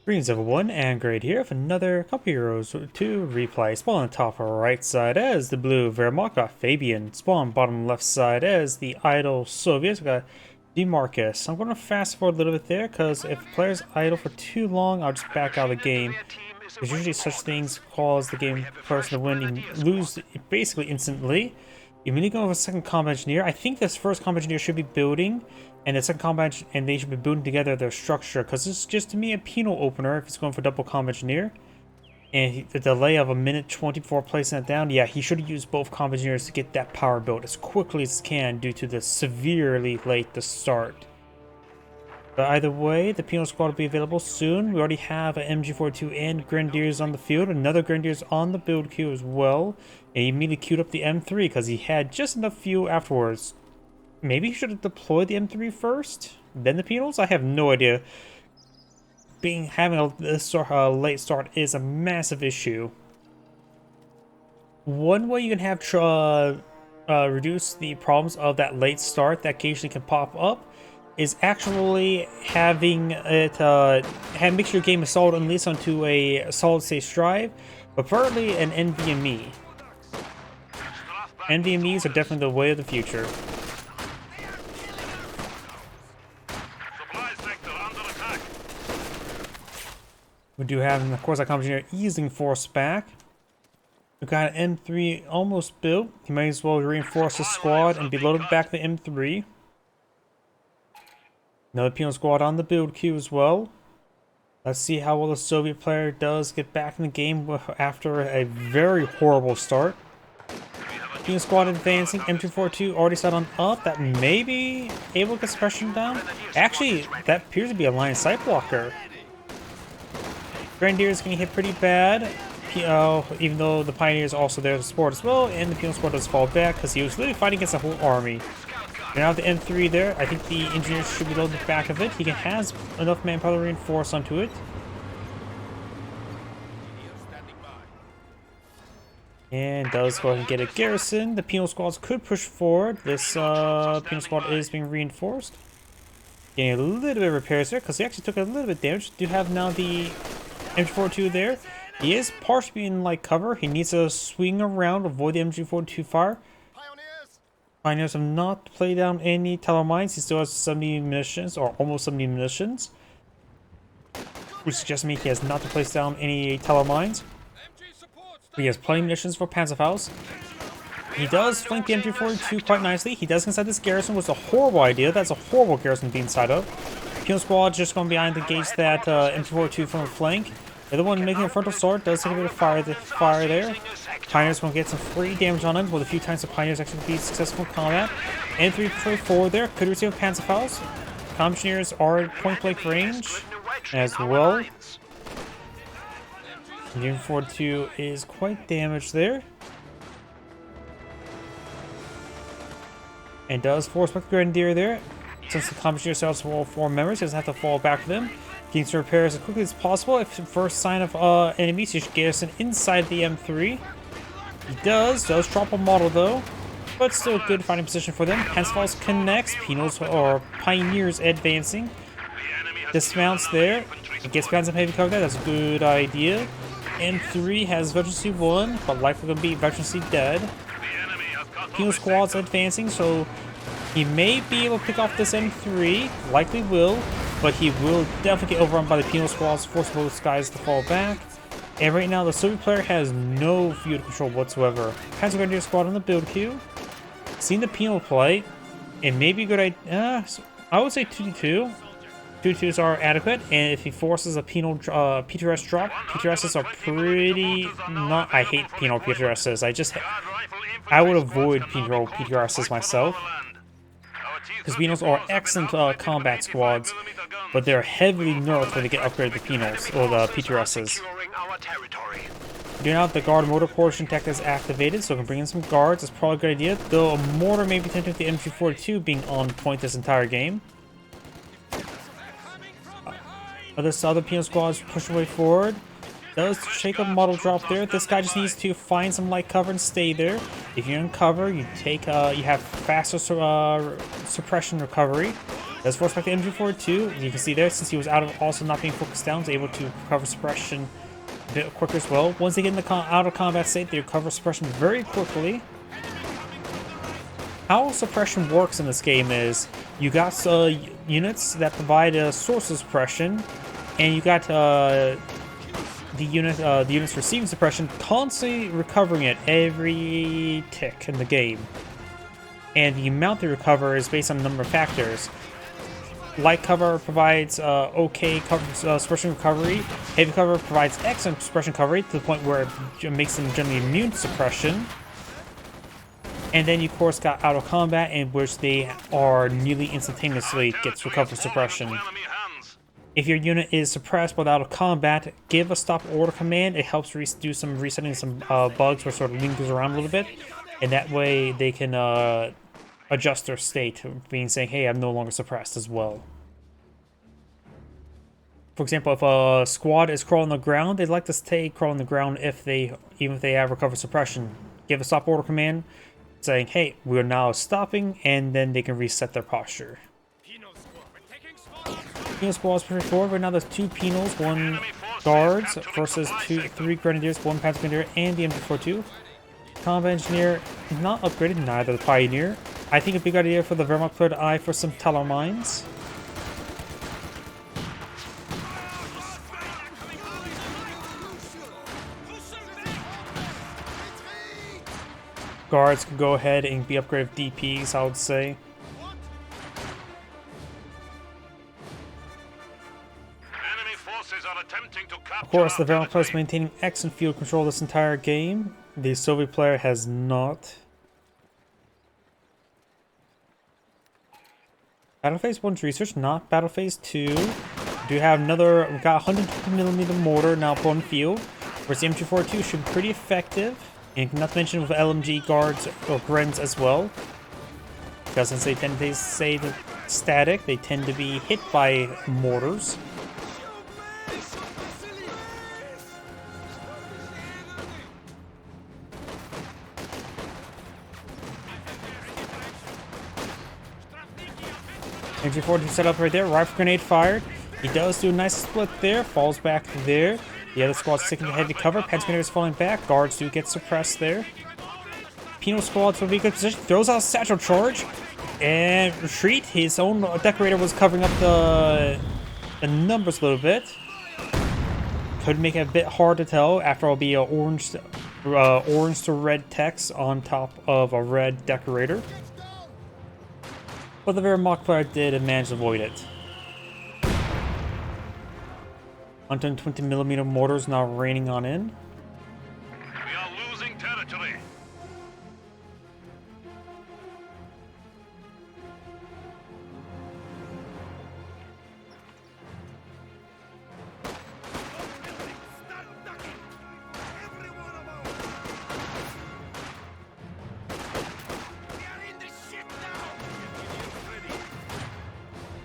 Greetings everyone, and Grade here with another couple Heroes 2 replay. Spawn on top right side as the blue DeMAurKus Fabian. Spawn bottom left side as the idle Soviets. We got DeMAurKus. I'm going to fast forward a little bit there because if players idle for too long, I'll just back out of the game. There's usually such things cause the game person to win. You lose basically instantly. You immediately go with a second combat engineer. I think this first combat engineer should be building, and the second combat and they should be building together their structure, because this is just to me a penal opener if he's going for double combat engineer. And the delay of a minute 20 before placing that down, yeah, he should have used both combat engineers to get that power built as quickly as he can due to the severely late to start. But either way, the penal squad will be available soon. We already have an MG42 and Grenadiers on the field. Another Grenadiers on the build queue as well. And he immediately queued up the M3 because he had just enough fuel afterwards. Maybe he should have deployed the M3 first, then the penals? I have no idea. Having this late start is a massive issue. One way you can have reduce the problems of that late start that occasionally can pop up is actually having it make sure your game is solid at least onto a solid state drive, but preferably an NVMe. NVMEs are definitely the way of the future. We do have, of course, our combat engineer easing force back. We've got an M3 almost built. He might as well reinforce his squad and be loaded back the M3. Another penal squad on the build queue as well. Let's see how well the Soviet player does get back in the game after a very horrible start. Penal squad advancing. M242 already set on up. That may be able to get suppression down. Actually, that appears to be a line of sight blocker. Grenadiers getting hit pretty bad, even though the Pioneers are also there to support as well, and the penal squad does fall back because he was literally fighting against a whole army. Now the M3 there, I think the engineers should be loaded back of it. He has enough manpower to reinforce onto it. And does go ahead and get a garrison. The penal squads could push forward. This penal squad is being reinforced. Getting a little bit of repairs there because he actually took a little bit of damage. Do have now the MG42 there. He is partially in light cover. He needs to swing around, avoid the MG42 fire. Pioneers have not played down any Teller mines. He still has 70 munitions, or almost 70 munitions, which suggests to me he has not to place down any Teller mines. He has plenty of munitions for Panzerfaust. He does flank the MG42 quite nicely. He does inside this garrison, which is a horrible idea. That's a horrible garrison to be inside of. Penal squad just going behind to engage that MG42 from the flank. The other one making a frontal sword does take a bit of fire there. Pioneers going to get some free damage on him with a few times the Pioneers actually be successful in combat. And 3 there could receive a Panzerfaust. Combat engineers are at point blank range as well. MG42 is quite damaged there. And does force back the Grenadier there. Since the combat engineer sells for all 4 members, he doesn't have to fall back to them. Getting some repairs as quickly as possible. If first sign of enemies, he should garrison inside the M3. He does drop a model though, but still good fighting position for them. Panzerfaust connects, penals or Pioneers advancing. Dismounts there. It gets Panzer heavy cover there, that's a good idea. M3 has Veterancy 1, but likely going to be Veterancy dead. Penal squad's advancing, so he may be able to pick off this M3, likely will, but he will definitely get overrun by the penal squads, force both guys to fall back. And right now, the Soviet player has no field control whatsoever. Panzer Grenadier squad on the build queue. Seeing the penal play, it may be a good idea. I would say 2-2. 2-2s are adequate, and if he forces a penal PTRS drop, PTRSs are pretty not. I hate penal PTRSs. I would avoid penal PTRSs myself. Because penals are excellent combat squads, but they're heavily nerfed when they get upgraded to penals, or the PTRSs. Do now the guard mortar portion tech is activated, so we can bring in some guards. It's probably a good idea, though a mortar may be tempted with the MG42 being on point this entire game. This other penal squads push away forward. Does shake up model drop there. This guy just needs to find some light cover and stay there. If you're in cover, you take you have faster suppression recovery. Does force back the MG42. You can see there, since he was out of also not being focused down, was able to recover suppression a bit quicker as well. Once they get in the out of combat state, they recover suppression very quickly. How suppression works in this game is you got units that provide a source of suppression, and you got the units receiving suppression constantly recovering it every tick in the game. And the amount they recover is based on a number of factors. Light cover provides okay suppression recovery. Heavy cover provides excellent suppression recovery to the point where it makes them generally immune to suppression. And then you of course got out of combat, in which they are nearly instantaneously gets recovered suppression. If your unit is suppressed but out of combat, give a stop order command. It helps do some resetting some bugs where sort of lingers around a little bit, and that way they can adjust their state, being saying, hey, I'm no longer suppressed as well. For example, if a squad is crawling on the ground, they'd like to stay crawling on the ground even if they have recovered suppression. Give a stop order command saying, hey, we're now stopping, and then they can reset their posture. Penal squads pretty forward. Right now there's 2 penals, 1 guards versus 3 grenadiers, 1 panzer grenadier, and the MG42. Combat engineer not upgraded, neither the pioneer. I think a big idea for the Wehrmacht player to eye for some Talon mines. Guards can go ahead and be upgraded with DPs, I would say. Of course, the Wehrmacht player is maintaining excellent field control this entire game. The Soviet player has not. Battle Phase 1's research, not Battle Phase 2. We do have another, we've got 150mm mortar now put on the field, whereas the MG42 should be pretty effective. And not to mention with LMG guards or Grens as well. Because since they tend to stay static, they tend to be hit by mortars. MG42 set up right there, rifle grenade fired. He does do a nice split there, falls back there. The other squad's sticking to heavy cover. Panzer grenadier is falling back. Guards do get suppressed there. Penal squad's will be in good position. Throws out a satchel charge and retreat. His own decorator was covering up the numbers a little bit. Could make it a bit hard to tell. After all, be a orange to red text on top of a red decorator. But the Wehrmacht player did manage to avoid it. 120mm mortars now raining on in. We are losing territory.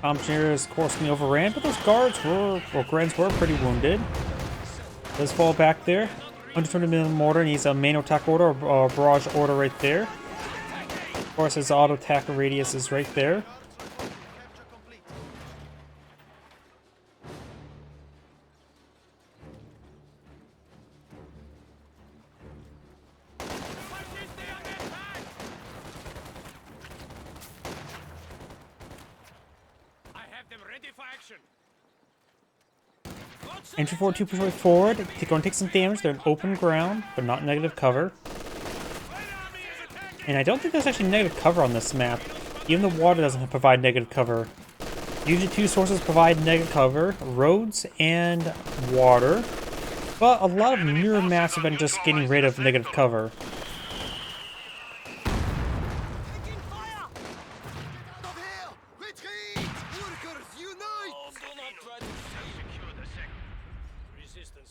Engineer is, of course, being overran, but those guards or Grens were pretty wounded. Does fall back there. 120mm mortar needs a main attack order or barrage order right there. Of course, his auto attack radius is right there. Entry 42 push forward. They're going to take some damage. They're in open ground, but not negative cover. And I don't think there's actually negative cover on this map. Even the water doesn't provide negative cover. Usually 2 sources provide negative cover, roads and water. But a lot of newer maps have been just getting rid of negative cover.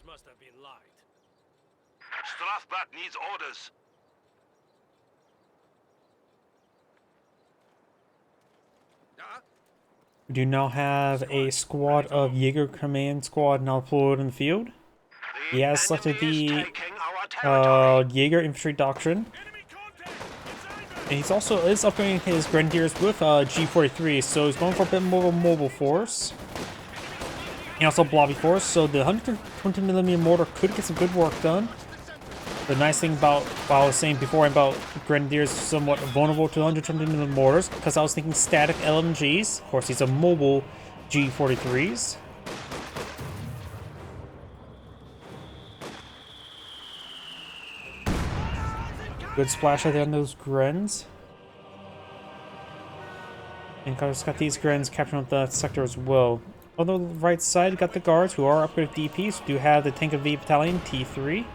Must have been lied. Strafbat needs orders. We do now have a squad of Jaeger Command Squad now deployed in the field. He has selected the Jaeger Infantry Doctrine. And he's also upgrading his Grenadiers with G43, so he's going for a bit more of a mobile force. And also blobby force, so the 120mm mortar could get some good work done. The nice thing about what I was saying before about Grenadiers somewhat vulnerable to 120mm mortars, because I was thinking static LMGs. Of course, these are mobile G43s. Good splash right there on those Grens. And just got these Grens capturing up the sector as well. On the right side, got the guards who are upgraded DPs. We do have the Tank of V Battalion T3.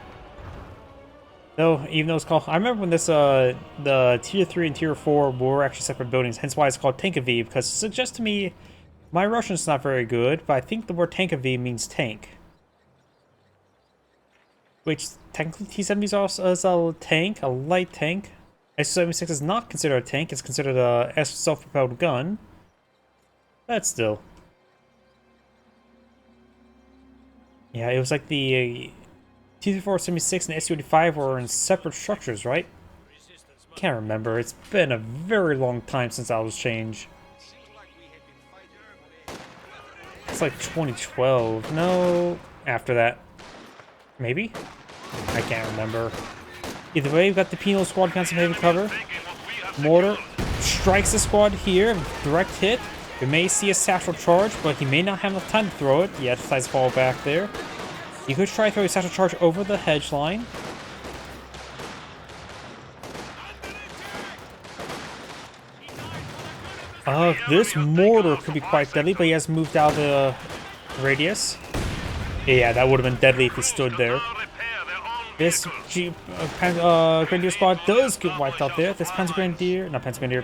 Though, even though it's called, I remember when this the Tier 3 and Tier 4 were actually separate buildings, hence why it's called Tank of V, because it suggests to me my Russian's not very good, but I think the word Tank of V means tank. Which technically T-70 is a tank, a light tank. S-76 is not considered a tank, it's considered a self-propelled gun. But still. Yeah, it was like the T-476 and S-25 were in separate structures, right? Can't remember, it's been a very long time since that was changed. It's like 2012, no, after that. Maybe? I can't remember. Either way, we've got the Penal Squad got some heavy cover. Mortar strikes the squad here, direct hit. We may see a satchel charge, but he may not have enough time to throw it. Yeah, decides to fall back there. You could try to throw a satchel charge over the hedge line. This mortar could be quite deadly, but he has moved out of the radius. Yeah, that would have been deadly if he stood there. This Grenadier squad does get wiped out there. This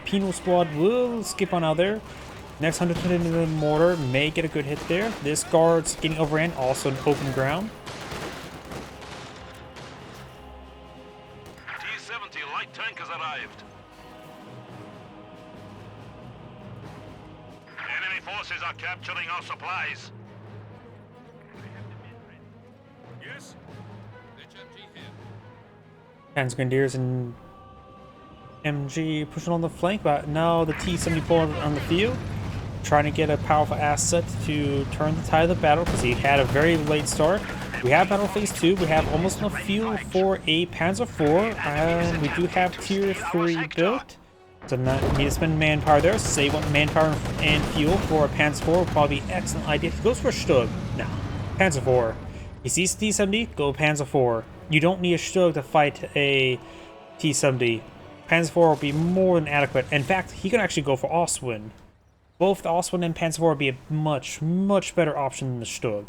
Penal squad will skip on out there. Next 120mm mortar may get a good hit there. This guard's getting overran, also in open ground. T-70 light tank has arrived. Enemy forces are capturing our supplies. Yes? Panzer Grenadiers and MG pushing on the flank, but now the T-74 on the field, trying to get a powerful asset to turn the tide of the battle because he had a very late start. We have Battle Phase 2, we have almost enough fuel for a Panzer IV, and we do have Tier 3 built. So not need to spend manpower there, save on manpower and fuel for a Panzer IV would probably be an excellent idea. If he goes for a Stug, no, Panzer IV. He sees T-70, go Panzer IV. You don't need a Stug to fight a T-70. Panzer IV will be more than adequate. In fact, he can actually go for Ostwind. Both the Ostwind and Panzer IV would be a much, much better option than the Stug.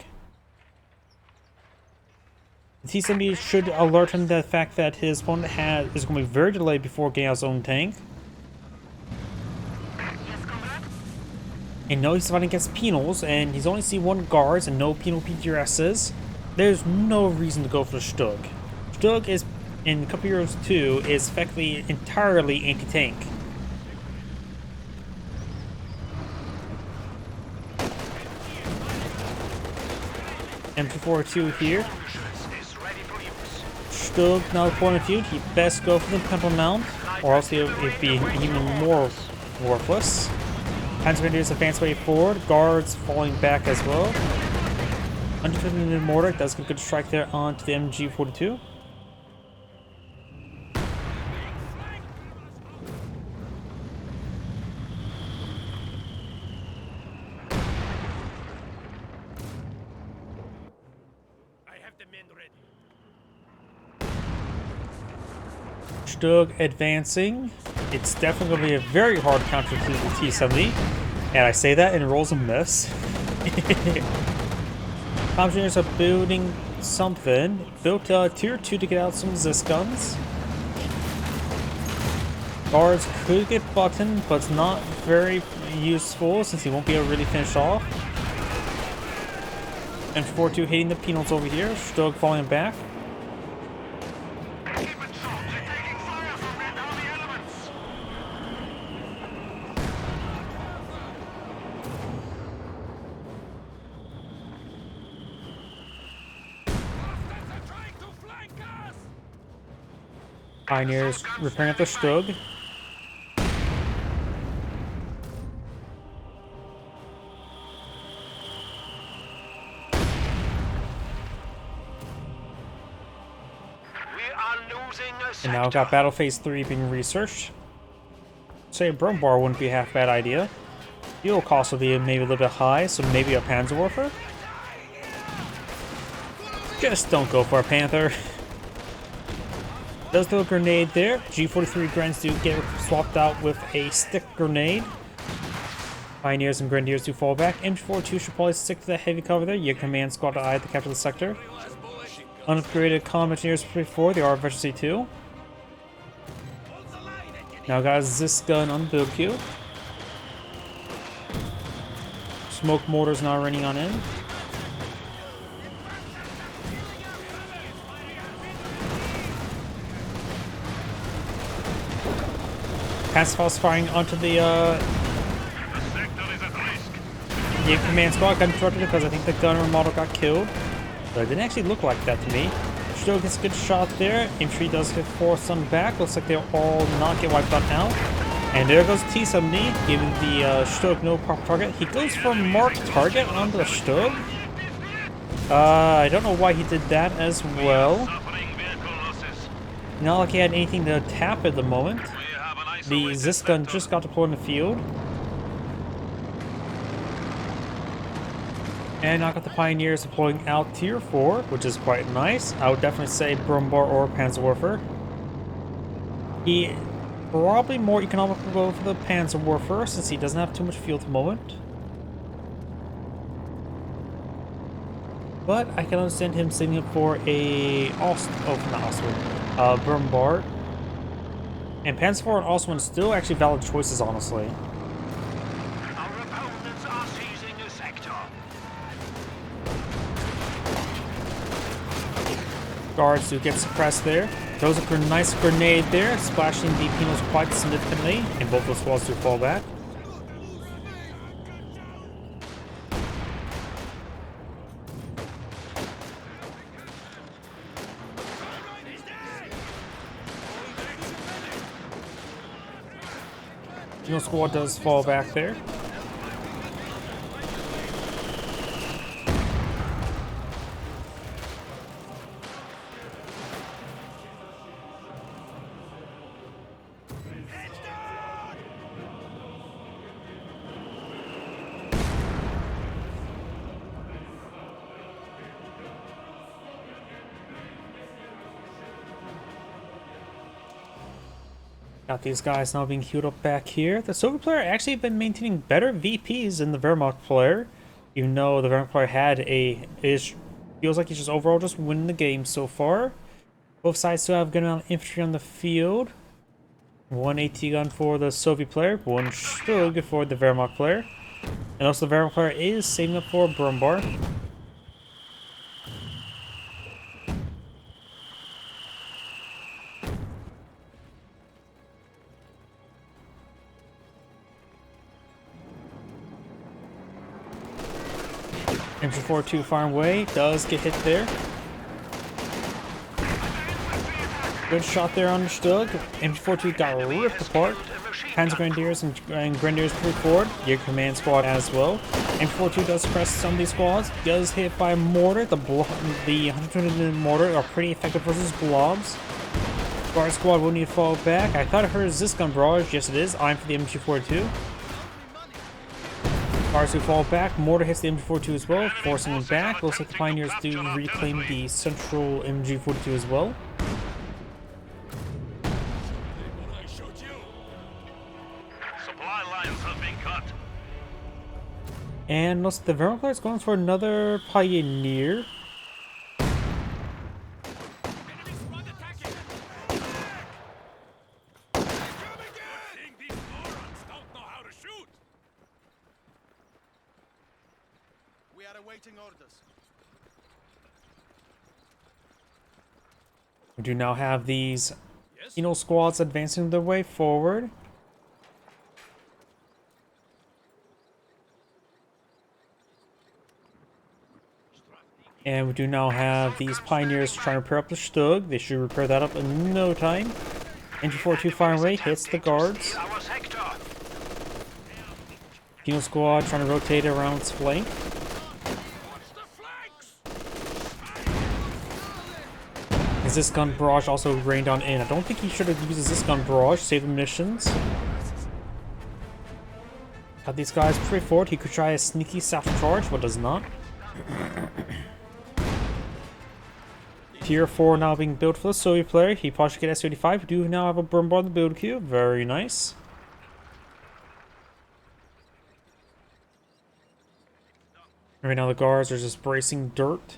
The T-70 should alert him to the fact that his opponent is going to be very delayed before getting out his own tank. And no, he's fighting against Penals, and he's only seen one guards and no Penal PTRSs. There's no reason to go for the Stug. Stug is, in Cup Heroes 2, is effectively entirely anti-tank. M242 here. Stug now point of view, he best go for the Temple Mount, or else he'll be even more worthless. Panzer Grenadiers advance way forward, guards falling back as well. 150mm mortar does get a good strike there onto the MG42. I have the men ready. Stug advancing. It's definitely going to be a very hard counter to the T-70. And I say that and it rolls a miss. Engineers are building something. Built Tier 2 to get out some Zis guns. Guards could get buttoned, but it's not very useful since he won't be able to really finish off. M42 hitting the Penals over here. Stug falling back. Pioneers repairing up the Stug. are losing a sector. And now got Battle Phase 3 being researched. Say a Brumbar wouldn't be a half bad idea. Fuel cost will be maybe a little bit high, so maybe a Panzerwerfer? Just don't go for a Panther. Does throw a grenade there. G43 Grens do get swapped out with a stick grenade. Pioneers and Grenadiers do fall back. MG42 should probably stick to the heavy cover there. Your command squad to eye to capture the sector. Unupgraded comm engineers before, they are eventually too. Now got this gun on the build queue. Smoke mortars now running on in. Pacifist firing onto the command squad. Got interrupted because I think the gunner model got killed. But it didn't actually look like that to me. Still gets a good shot there. Infantry does get forced on back. Looks like they'll all not get wiped out now. And there goes T-70, giving the Stug no proper target. He goes for marked target on the Stug. I don't know why he did that as well. Not like he had anything to tap at the moment. The Zis gun just got deployed in the field. And I got the Pioneers deploying out Tier 4, which is quite nice. I would definitely say Brumbar or Panzerwerfer. He probably more economical to go for the Panzerwerfer since he doesn't have too much fuel at the moment. But I can understand him saving up for a Brumbar. And Panzer and Ostwind still actually valid choices, honestly. Our opponents are seizing a sector. Guards do get suppressed there. Throws a nice grenade there, splashing the Pinos quite significantly, and both those squads do fall back. Pino squad does fall back there. Got these guys now being queued up back here. The Soviet player actually been maintaining better VPs than the Wehrmacht player. Even though the Wehrmacht player had feels like he's just overall just winning the game so far. Both sides still have good amount of infantry on the field. One AT gun for the Soviet player, one Stug for the Wehrmacht player. And also the Wehrmacht player is saving up for Brumbar. MG42 far away, does get hit there. Good shot there on the Stug. MG42 got ripped apart. Panzer Grenadiers and Grenadiers pulled forward. Your command squad as well. MG42 does press some of these squads. Does hit by mortar. The 120 mortar are pretty effective versus blobs. Guard squad will need to fall back. I thought I heard this gun barrage. Yes, it is. I'm for the MG42. Guards who fall back. Mortar hits the MG42 as well, forcing them back. Looks like the Pioneers do reclaim the central MG42 as well. Supply lines have been cut. And looks like the Wehrmacht player is going for another Pioneer. We do now have these penal squads advancing their way forward. And we do now have these Pioneers trying to repair up the Stug. They should repair that up in no time. MG42 fire rate hits the guards. Penal squad trying to rotate around its flank. this gun barrage also rained on in. I don't think he should have used this gun barrage, save the missions. Got these guys pretty forward. He could try a sneaky satchel charge, but does not. Tier 4 now being built for the Soviet player. He probably should get S-85. We do now have a burn bar on the build queue. Very nice. Right now the guards are just bracing dirt.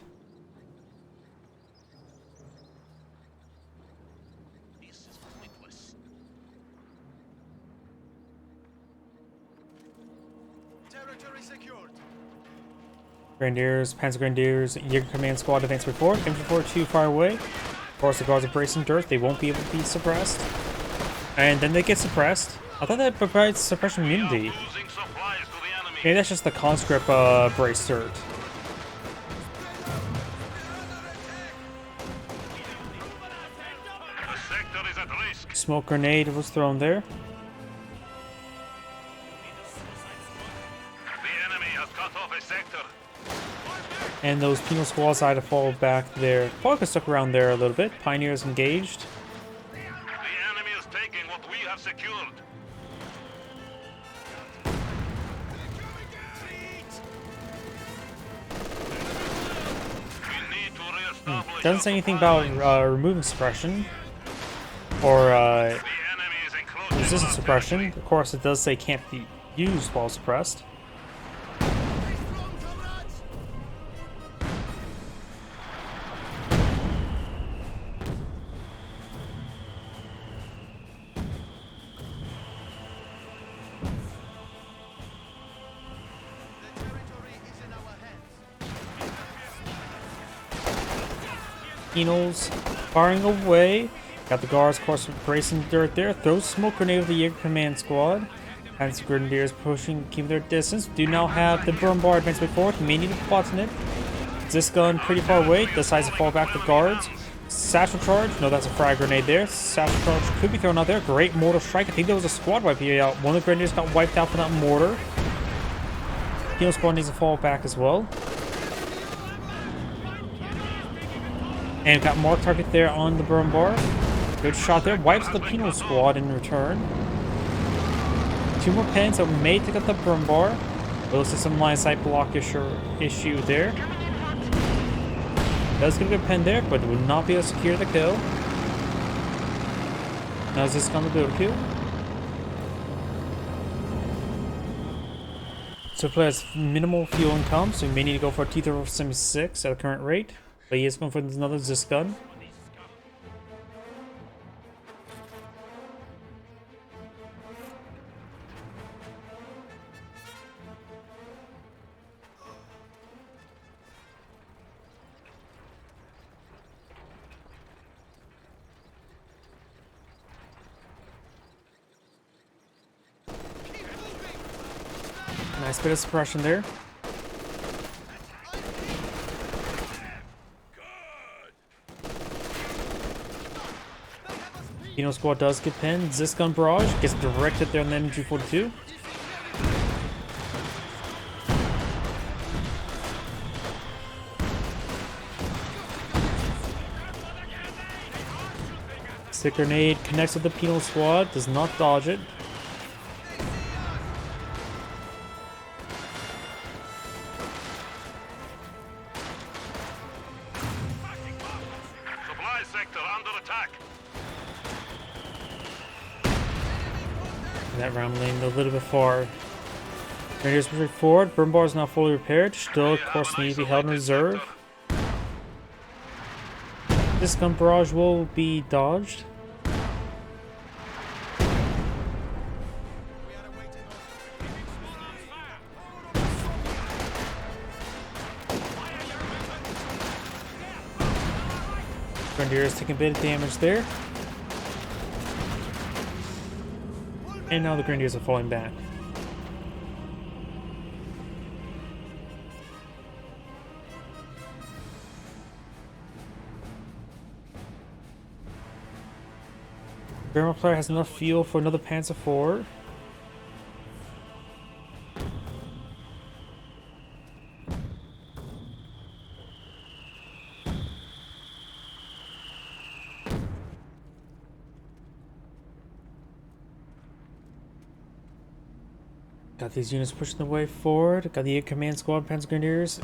Grenadiers, Panzer Grenadiers, Jaeger Command Squad advance forward. Infantry too far away. Of course, the guards are bracing dirt. They won't be able to be suppressed. And then they get suppressed. I thought that provides suppression immunity. Maybe that's just the conscript brace dirt. Smoke grenade was thrown there. And those penal squads had to fall back there. Probably stuck around there a little bit. Pioneers engaged. The enemy is taking what we have secured. We need to reestablish. Doesn't say anything about removing suppression or resistance suppression. Of course, it does say can't be used while suppressed. Penals firing away. Got the guards, of course, bracing dirt there. Throws smoke grenade with the Jaeger Command Squad. And some Grenadiers pushing, keeping their distance. Do now have the burn bar advance way forward. May need a button it. This gun pretty far away. Decides to fall back the guards. Satchel charge. No, that's a frag grenade there. Satchel charge could be thrown out there. Great mortar strike. I think there was a squad wipe here. One of the Grenadiers got wiped out for that mortar. Penal squad needs to fall back as well. And got marked target there on the burn bar. Good shot there. Wipes the penal squad in return. 2 more pens that may take out the burn bar. Looks like some line of sight block issue there. Does get a good pen there, but would not be able to secure the kill. Now is this on the build queue? So player has minimal fuel income, so he may need to go for a T-76 at the current rate. But he is going for another Zis gun. Nice bit of suppression there. Penal squad does get pinned. This gun barrage gets directed there on the MG42. Stick grenade connects with the penal squad, does not dodge it. Supply sector under attack. That round landed a little bit far. Grenadiers moving forward. Burn bar is now fully repaired. Still, of course, need to be held in reserve. This gun barrage will be dodged. Grenadiers taking a bit of damage there. And now the Grenadiers are falling back. Burma player has enough fuel for another Panzer IV. Got these units pushing the way forward. Got the command squad Panzer Grenadiers.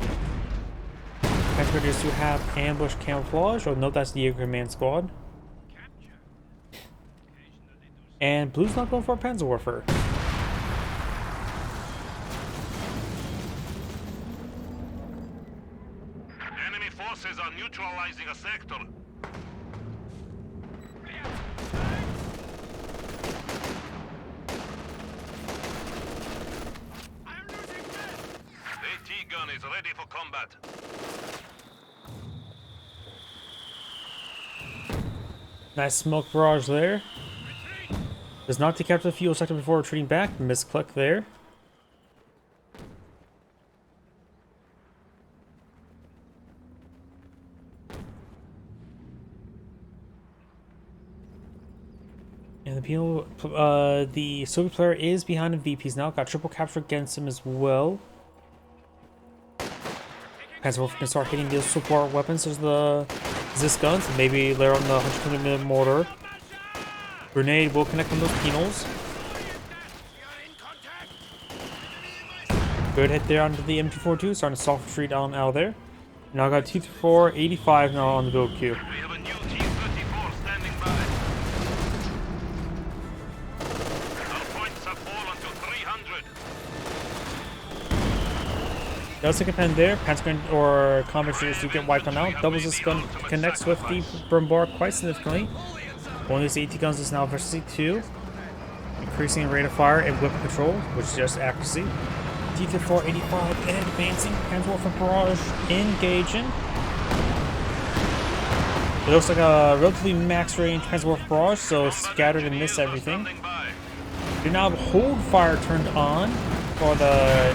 Panzer Grenadiers do have ambush camouflage. Oh no, that's the command squad. And blue's not going for a Panzer Warfare. Enemy forces are neutralizing a sector. AT gun is ready for combat. Nice smoke barrage there. Does not take capture the fuel sector before retreating back. Misclick there. And the Soviet player is behind the VPs now. Got triple capture against him as well. Panzer can start hitting those support weapons. There's the Zis guns, and maybe later on the 120mm mortar. Grenade will connect on those penals. Good hit there onto the M242, starting to soft retreat on out of there. Now got T-34, 85 now on the build queue. We have a new T-34 standing by. Our points have fallen to 300. Does take a pen there. Panzer or combat shooters do get wiped on out. Doubles this gun connects with the Brumbar quite significantly. One of these AT guns is now efficiency 2, increasing rate of fire and weapon control, which is just accuracy. T-34, 85 and advancing. Panzer Warfare barrage engaging. It looks like a relatively max range Panzer Warfare barrage, so scattered and miss everything. Do now have hold fire turned on for the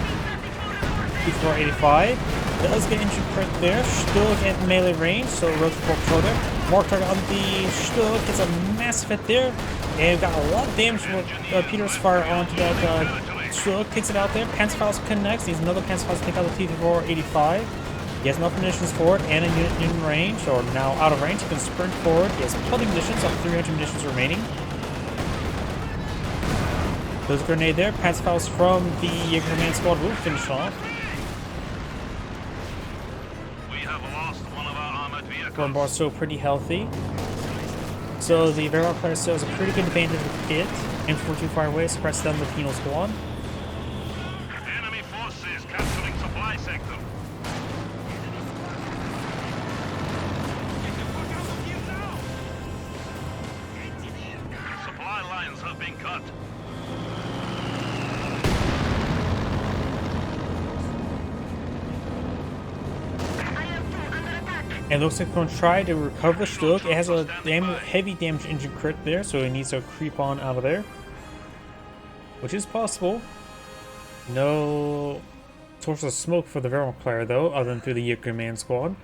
T-34, 85. Does get injured crit there. Still at melee range, so relative control there. Mark target on the Stuck, gets a massive hit there. And got a lot of damage from Peter's fire onto that Stuck, takes it out there. Panzerfaust connects, needs another Panzerfaust to take out the T-34, 85. He has enough munitions for it and a unit in range, or now out of range. He can sprint forward. He has plenty of munitions, up 300 munitions remaining. There's a grenade there. Panzerfaust from the Jaeger Command Squad will finish off. Brumbar is still pretty healthy. So the Wehrmacht player still has a pretty good advantage with it. M42 fire away, suppress down the penal squad. Enemy forces capturing supply sector. Supply lines have been cut. And looks like it's going to try to recover the Stuck. It has a heavy damage engine crit there, so it needs to creep on out of there. Which is possible. No source of smoke for the Wehrmacht player though, other than through the Jaeger Command Squad.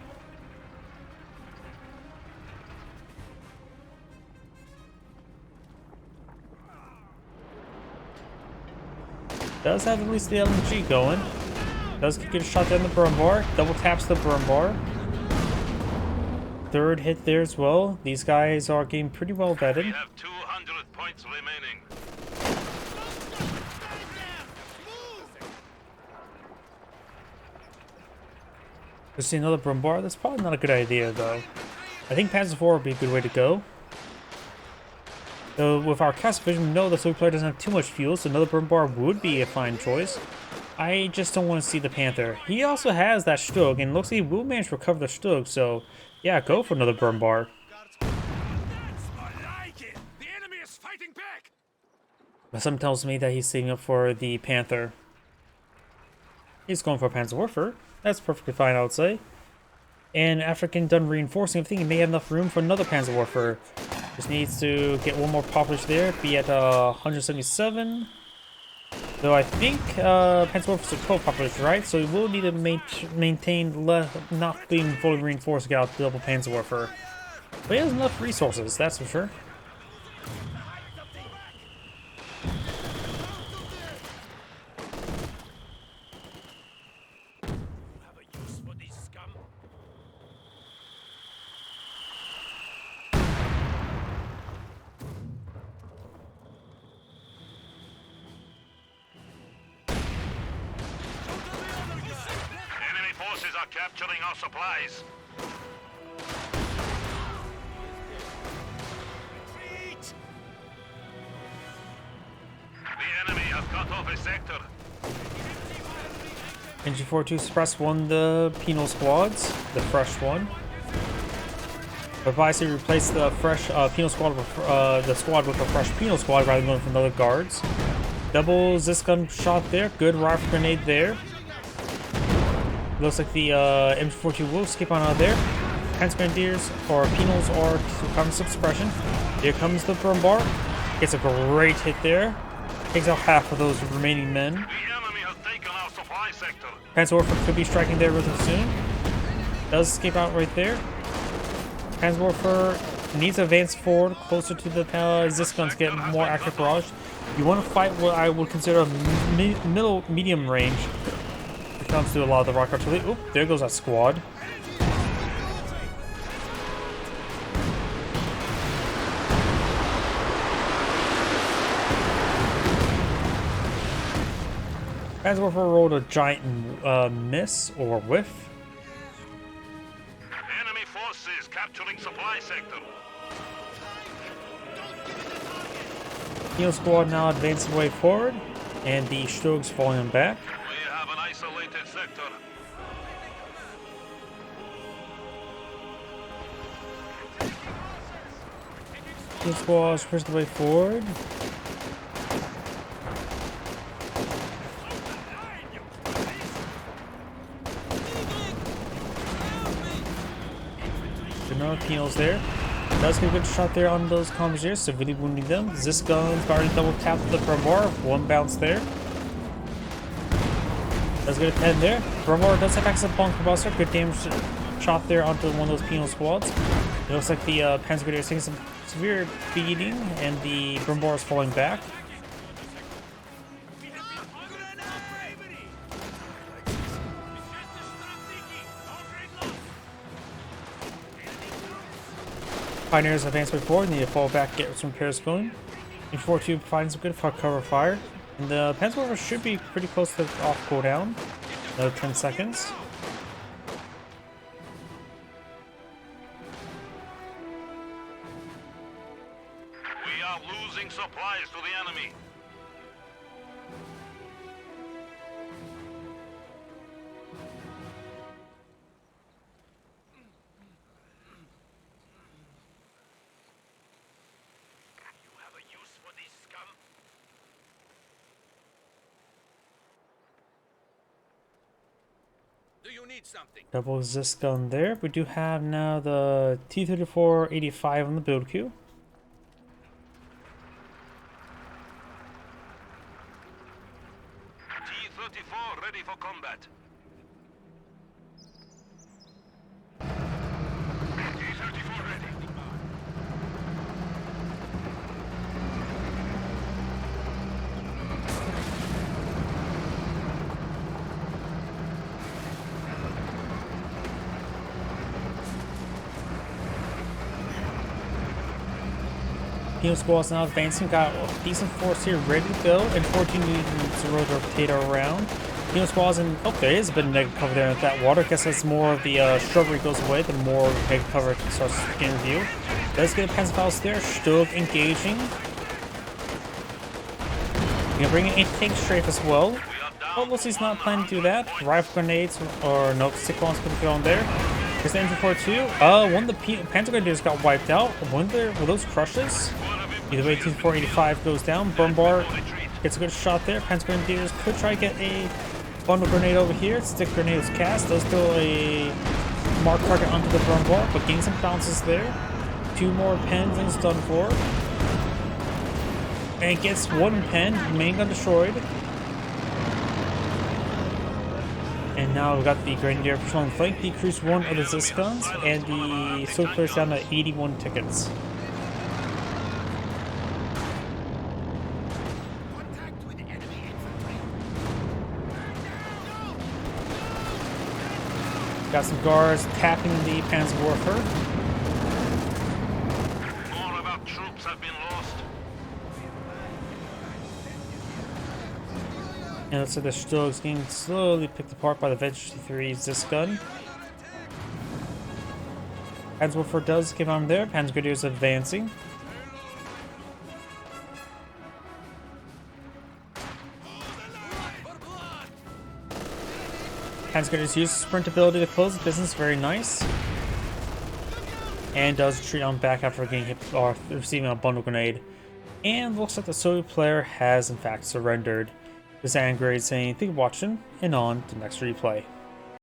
Does have at least the LMG going. Does get a shot down the Brumbar. Double taps the Brumbar. Third hit there as well. These guys are getting pretty well vetted. We have 200 points remaining. Let's see another Brumbar. That's probably not a good idea though. I think Panzer IV would be a good way to go. Though with our cast vision, we know the Soviet player doesn't have too much fuel, so another Brumbar would be a fine choice. I just don't want to see the Panther. He also has that Stug, and looks like he will manage to recover the Stug, so yeah, go for another Brumbar. But something tells me that he's saving up for the Panther. He's going for a Panzer Warfare. That's perfectly fine, I would say. And after getting done reinforcing everything, he may have enough room for another Panzer Warfare. Just needs to get one more population there, be at 177. Though I think Panzer Warfare is a 12 population, right? So we will need to maintain not being fully reinforced to get out double Panzer Warfare. But he has enough resources, that's for sure. are capturing our supplies. The enemy has cut off a sector. NG-42 suppressed one of the penal squads, the fresh one. But Bison replaced the fresh penal squad with the squad with a fresh penal squad rather than going for another guards. Double Zisgun shot there, good rifle grenade there. Looks like the MG-42 will skip on out of there. Pants Grenadiers or penals or comes suppression. Here comes the Brumbar. Gets a great hit there. Takes out half of those remaining men. The enemy has taken our supply sector. Panzerwerfer could be striking there really soon. Does escape out right there. Panzerwerfer needs to advance forward closer to the Zisgun to get more active barrage. You want to fight what I would consider a medium range. It comes to a lot of the rocket artillery. Oop, there goes that squad. Panzerwerfer rolled a giant miss or whiff. Enemy forces capturing supply sector. Penal squad now advancing way forward, and the Strogs falling them back. We have an isolated sector. Penal squads push the way forward. Another penals there. Does get a good shot there on those Commandeers, severely wounding them. Zisgun's already double tapped the Brumbar. One bounce there. Does get a 10 there. Brumbar does have access to bunker buster. Good damage shot there onto one of those penal squads. It looks like the Panzer Grenadier is taking some severe beating, and the Brumbar is falling back. Pioneers advance way forward, need to fall back, get some repairs going. MG-42 providing some good cover fire. And the Panzerwerfer should be pretty close to off cooldown. Another 10 seconds. We are losing supplies to the enemy. You have a use for this scum? Do you need something? Double Zisgun there. We do have now the T-34-85 on the build queue. T-34 ready for combat. T-34 ready. Penal squad's now advancing. Got a decent force here ready to go. And 14 needs to roll the potato around. Penal squad's in. Oh, there is a bit of negative cover there at that water. I guess as more of the shrubbery goes away, the more negative cover starts to get in view. Does get a Panzerfaust there. Stug engaging. Gonna bring in a tank strafe as well. Oh, looks like he's not planning to do that. Rifle grenades or no, cyclones could go on there. Here's the MG-42. One of the Panzer Grenadiers got wiped out. Were those crushes? Either way, T-485 goes down. Brumbar gets a good shot there. Panzer Grenadiers could try to get a bundle grenade over here. Stick grenade is cast. Does throw a mark target onto the Brumbar, but getting some bounces there. Two more pens and it's done for. And gets one pen. Main gun destroyed. And now we've got the Grenadier patrolling flank, decrease one of the Zisguns, and the Sword Player's down to 81 tickets. Got some guards tapping the Panzerwerfer. More of our troops have been lost. And it looks like the still is getting slowly picked apart by the Veg-3's disc gun. Hanswolfer does give on there. Panzergrenadier is advancing. Panzergrenadier's uses sprint ability to close the business, very nice. And does retreat on back after getting hit or receiving a bundle grenade. And looks like the Soviet player has in fact surrendered. This angry saying, "Thank you for watching," and on to the next replay.